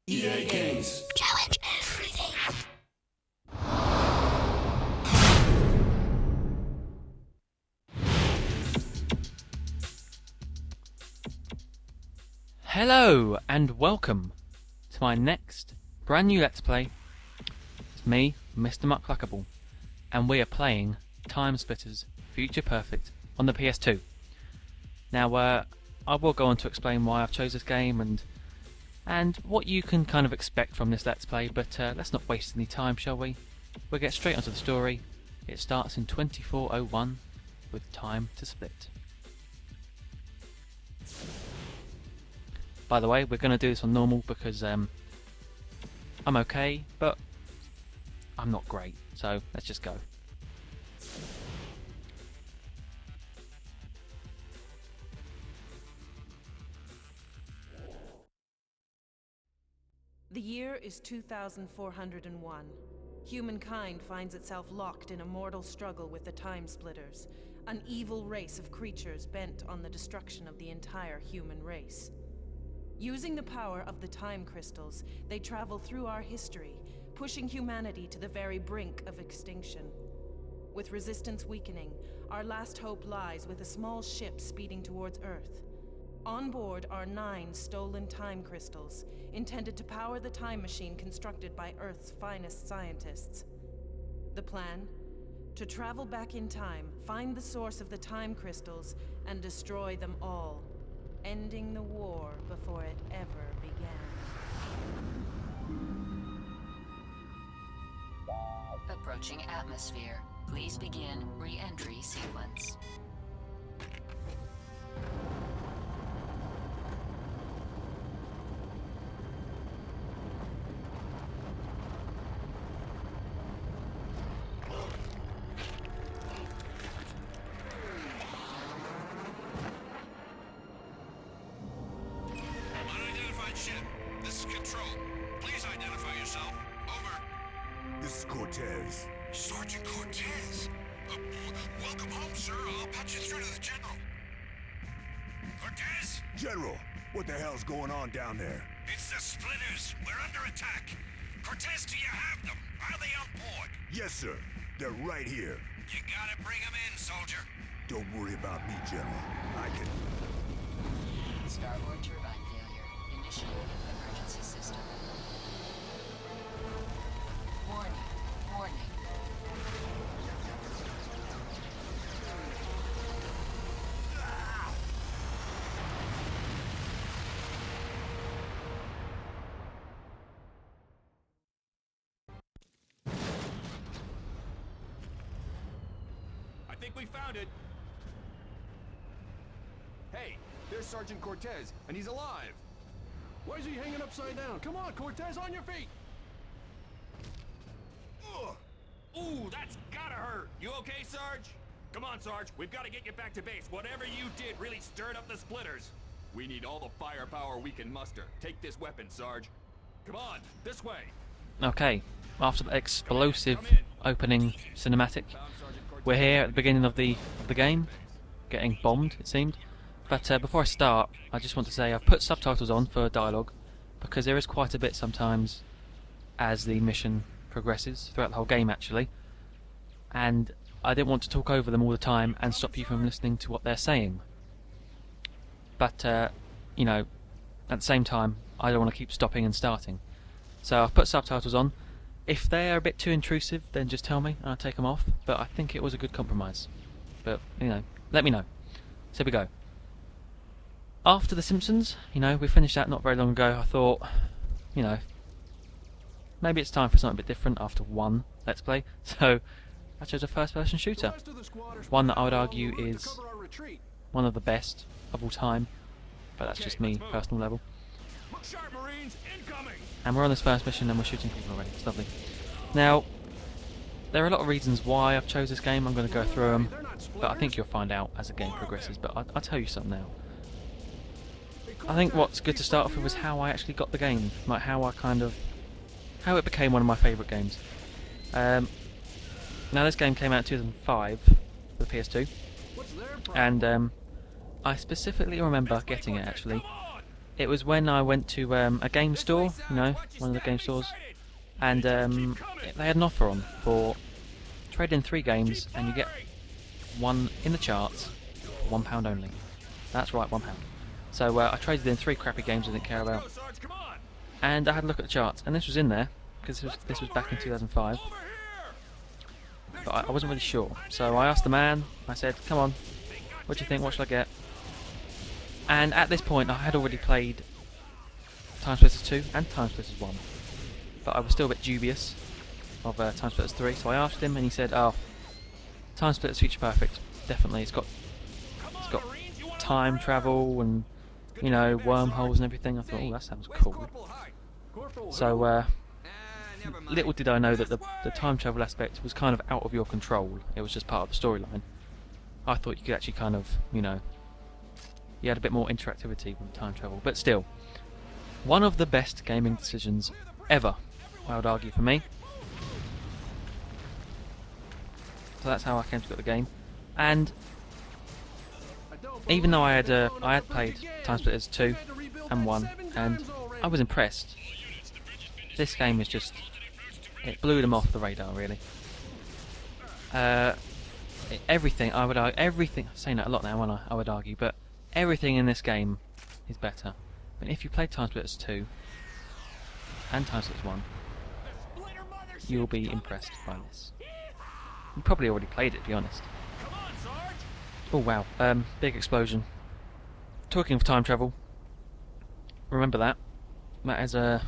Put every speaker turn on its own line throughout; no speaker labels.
EA Games.
Challenge everything.
Hello and welcome to my next brand new Let's Play. It's me, Mr. Muckluckable, and we are playing TimeSplitters Future Perfect on the PS2. Now, I will go on to explain why I've chose this game and what you can kind of expect from this Let's Play, but let's not waste any time, shall we? We'll get straight onto the story. It starts in 2401 with Time to Split. By the way, we're going to do this on normal because I'm okay, but I'm not great, so let's just go.
The year is 2401. Humankind finds itself locked in a mortal struggle with the TimeSplitters, an evil race of creatures bent on the destruction of the entire human race. Using the power of the time crystals, they travel through our history, pushing humanity to the very brink of extinction. With resistance weakening, our last hope lies with a small ship speeding towards Earth. On board are 9 stolen time crystals, intended to power the time machine constructed by Earth's finest scientists. The plan? To travel back in time, find the source of the time crystals, and destroy them all, ending the war before it ever began.
Approaching atmosphere. Please begin re-entry sequence.
Unidentified ship. This is Control. Please identify yourself. Over.
This is Cortez.
Sergeant Cortez. Welcome home, sir. I'll patch you through to the General. Cortez?
General, what the hell's going on down there?
It's the Splitters. We're under attack. Cortez, do you have them? Are they on board?
Yes, sir. They're right here.
You gotta bring them in, soldier.
Don't worry about me, General. I can...
Starboard turbine failure. Initiating emergency system. Warning. Warning.
I think we found it. Hey, there's Sergeant Cortez, and he's alive. Why is he hanging upside down? Come on, Cortez, on your feet. Ugh. Ooh, that's gotta hurt. You okay, Sarge? Come on, Sarge. We've got to get you back to base. Whatever you did really stirred up the Splitters. We need all the firepower we can muster. Take this weapon, Sarge. Come on, this way.
Okay, after the explosive opening cinematic, we're here at the beginning of the game, getting bombed, it seemed. But before I start, I just want to say I've put subtitles on for dialogue, because there is quite a bit sometimes as the mission progresses, throughout the whole game actually, and I didn't want to talk over them all the time and stop you from listening to what they're saying. But, you know, at the same time, I don't want to keep stopping and starting. So I've put subtitles on. If they're a bit too intrusive, then just tell me and I'll take them off, but I think it was a good compromise. But, you know, let me know. So here we go. After The Simpsons, you know, we finished that not very long ago. I thought, you know, maybe it's time for something a bit different after one Let's Play. So I chose a first-person shooter. One that I would argue is one of the best of all time, but that's just me, personal level.
Look sharp, Marines, incoming.
And we're on this first mission and we're shooting people already. It's lovely. Now, there are a lot of reasons why I've chose this game. I'm going to go through them, but I think you'll find out as the game progresses. But I'll tell you something now. I think what's good to start off with is how I actually got the game, like how it became one of my favourite games. Now this game came out in 2005 for the PS2, and I specifically remember getting it actually It was when I went to a game store, you know, one of the game stores, and they had an offer on for trade in 3 games and you get one in the charts for £1 only. That's right, £1. So I traded in 3 crappy games I didn't care about, and I had a look at the charts, and this was in there because this was back in 2005. But I wasn't really sure, so I asked the man. I said, "Come on, what do you think? What should I get?" And at this point, I had already played TimeSplitters 2 and TimeSplitters 1, but I was still a bit dubious of TimeSplitters 3. So I asked him, and he said, "Oh, TimeSplitters Future Perfect, definitely. It's got time travel and, you know, wormholes and everything." I thought, "Oh, that sounds cool." So little did I know that the time travel aspect was kind of out of your control. It was just part of the storyline. I thought you could actually kind of, you know, you had a bit more interactivity with time travel. But still, one of the best gaming decisions ever, I would argue, for me. So that's how I came to get the game. And even though I had played TimeSplitters 2 and 1, and I was impressed, this game is just, it blew them off the radar, really. Everything, I would argue, everything, I'm saying that a lot now, I would argue, but everything in this game is better. But if you play TimeSplitters 2 and TimeSplitters 1, you will be impressed by this. You probably already played it, to be honest. Oh wow, big explosion. Talking of time travel, remember that. That is a...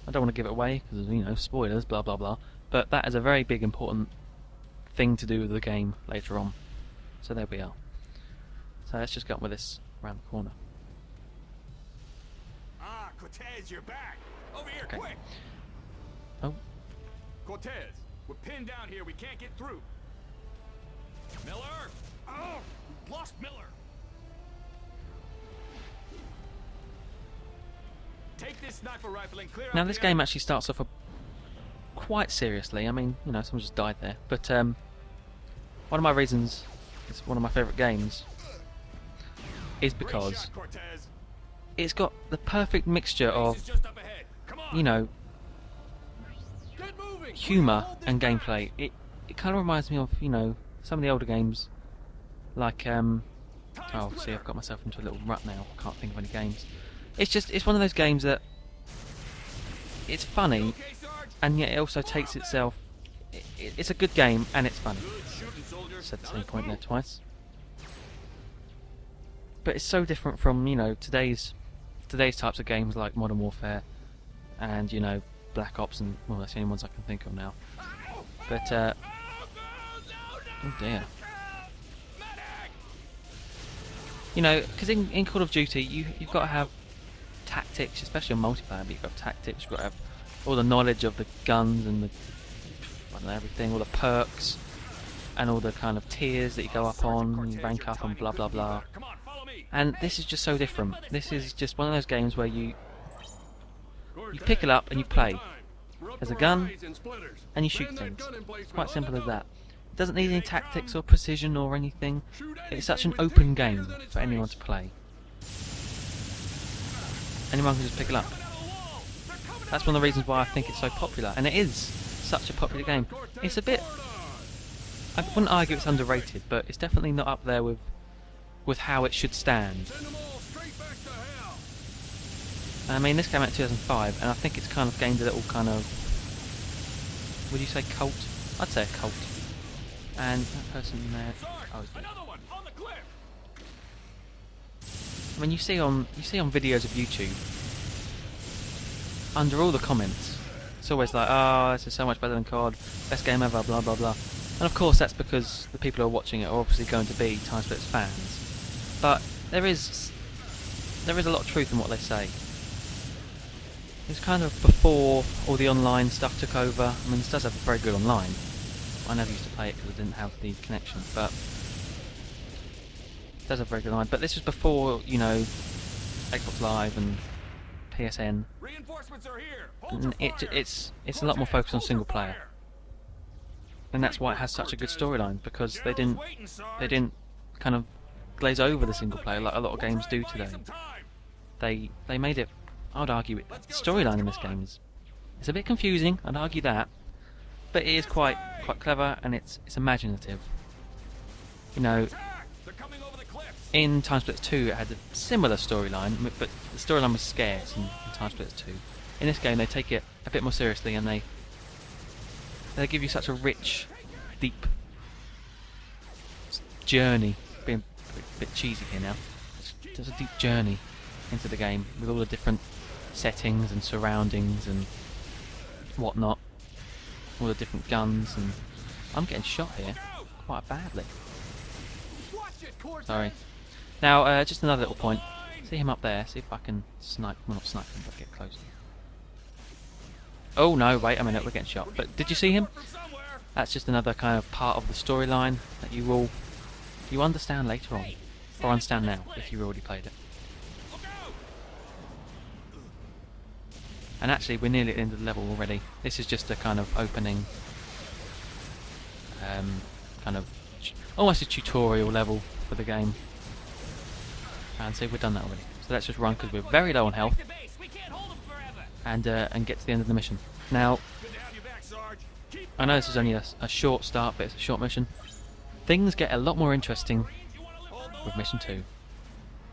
I don't want to give it away, because, you know, spoilers, blah blah blah. But that is a very big, important thing to do with the game later on. So there we are. So let's just get on with this around the corner.
Ah, Cortez, you're back. Over here,
Okay.
quick.
Oh,
Cortez, we're pinned down here. We can't get through. Miller! Oh, we lost Miller. Take this sniper rifle and clear
now
out
this
the
game actually starts off quite seriously. I mean, you know, someone just died there. But one of my reasons it's one of my favourite games is
Great
because
shot, Cortez.
it's got the perfect mixture
Base
of,
is just up ahead. Come on.
you know,
Get moving.
humour and gameplay. It kind of reminds me of, you know, some of the older games, like oh, see, I've got myself into a little rut now. I can't think of any games. It's one of those games that it's funny,
Okay, Sarge?
and yet it also takes itself. It's a good game and it's funny.
Good shooting, soldier.
Said the
Now
same
let's
point there
move.
twice. But it's so different from, you know, today's types of games like Modern Warfare and, you know, Black Ops, and well, that's the only ones I can think of now. But oh dear. You know, because in Call of Duty you've got to have tactics, especially on multiplayer. But you've got to have tactics. You've got to have all the knowledge of the guns and the, I don't know, everything, all the perks and all the kind of tiers that you go up on, you rank up and blah blah blah.
Come on, follow me.
And this is just so different. This is just one of those games where you pick it up and you play. There's a gun and you shoot things. It's quite simple as that. It doesn't need any tactics or precision or anything. It's such an open game for anyone to play. Anyone can just pick it up. That's one of the reasons why I think it's so popular, and it is such a popular game. It's a bit, I wouldn't argue it's underrated, but it's definitely not up there with how it should stand. I mean, this came out in 2005, and I think it's kind of gained a little kind of, would you say cult? I'd say a cult. And that person there, oh, he's dead.
Another one on the cliff.
I mean, you see on videos of YouTube, under all the comments, it's always like, "Oh, this is so much better than COD, best game ever, blah blah blah." And of course, that's because the people who are watching it are obviously going to be TimeSplitters fans. But there is a lot of truth in what they say. It's kind of before all the online stuff took over. I mean, this does have very good online. I never used to play it because I didn't have the connection, but it does have very good online. But this was before, you know, Xbox Live and PSN.
Reinforcements are here. Hold
And
your fire.
it's a lot more focused on single player, and that's why it has such a good storyline, because they didn't kind of glaze over the single player like a lot of games do today. they made it. I would argue the storyline in this game is it's a bit confusing. I'd argue that, but it is quite clever and it's imaginative. You know,
They're coming over the cliffs.
in TimeSplitters 2 it had a similar storyline, but the storyline was scarce in TimeSplitters 2. In this game they take it a bit more seriously and they give you such a rich, deep journey. Being a bit cheesy here now. There's a deep journey into the game with all the different settings and surroundings and whatnot. All the different guns, and I'm getting shot here quite badly. Sorry. Now, just another little point. See him up there. See if I can snipe. Well, not snipe him, but get close. Oh no! Wait a minute. We're getting shot. But did you see him? That's just another kind of part of the storyline that you understand later on, or understand now if you've already played it. And actually, we're nearly at the end of the level already. This is just a kind of opening, kind of almost a tutorial level for the game. And so we've done that already. So let's just run because we're very low on health, and get to the end of the mission. Now, I know this is only a short start, but it's a short mission. Things get a lot more interesting with mission 2.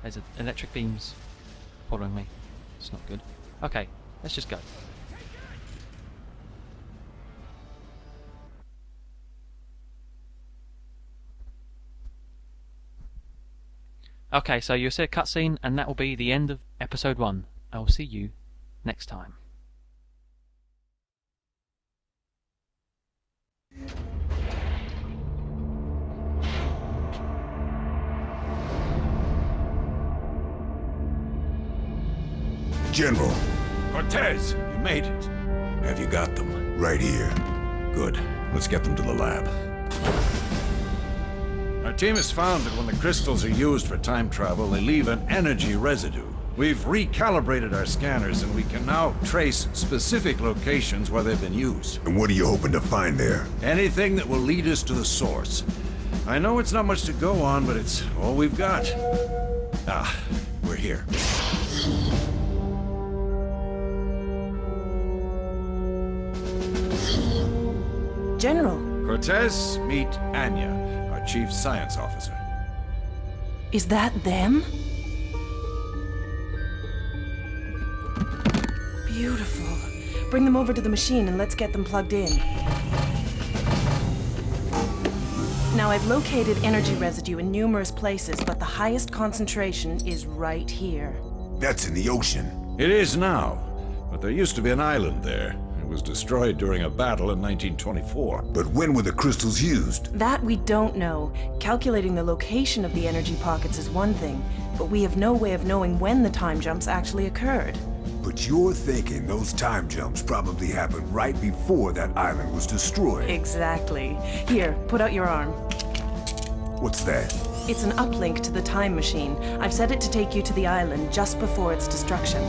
There's electric beams following me. It's not good. Okay. Let's just go. Okay, so you'll see a cutscene, and that will be the end of episode 1. I will see you next time.
General,
Cortez, you made it.
have you got them? Right here.
Good. Let's get them to the lab. Our team has found that when the crystals are used for time travel, they leave an energy residue. We've recalibrated our scanners, and we can now trace specific locations where they've been used.
And what are you hoping to find there?
Anything that will lead us to the source. I know it's not much to go on, but it's all we've got. Ah, we're here.
General,
Cortez, meet Anya, our chief science officer.
is that them? Beautiful. Bring them over to the machine and let's get them plugged in. Now, I've located energy residue in numerous places, but the highest concentration is right here.
That's in the ocean.
It is now, but there used to be an island there. It was destroyed during a battle in 1924.
But when were the crystals used?
That we don't know. Calculating the location of the energy pockets is one thing, but we have no way of knowing when the time jumps actually occurred.
But you're thinking those time jumps probably happened right before that island was destroyed.
Exactly. Here, put out your arm.
What's that?
It's an uplink to the time machine. I've set it to take you to the island just before its destruction.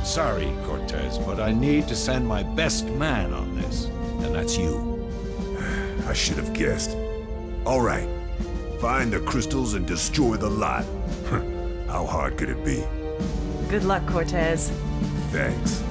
Sorry, Cortez, but I need to send my best man on this, and that's you.
I should have guessed. All right. Find the crystals and destroy the lot. How hard could it be?
Good luck, Cortez.
Thanks.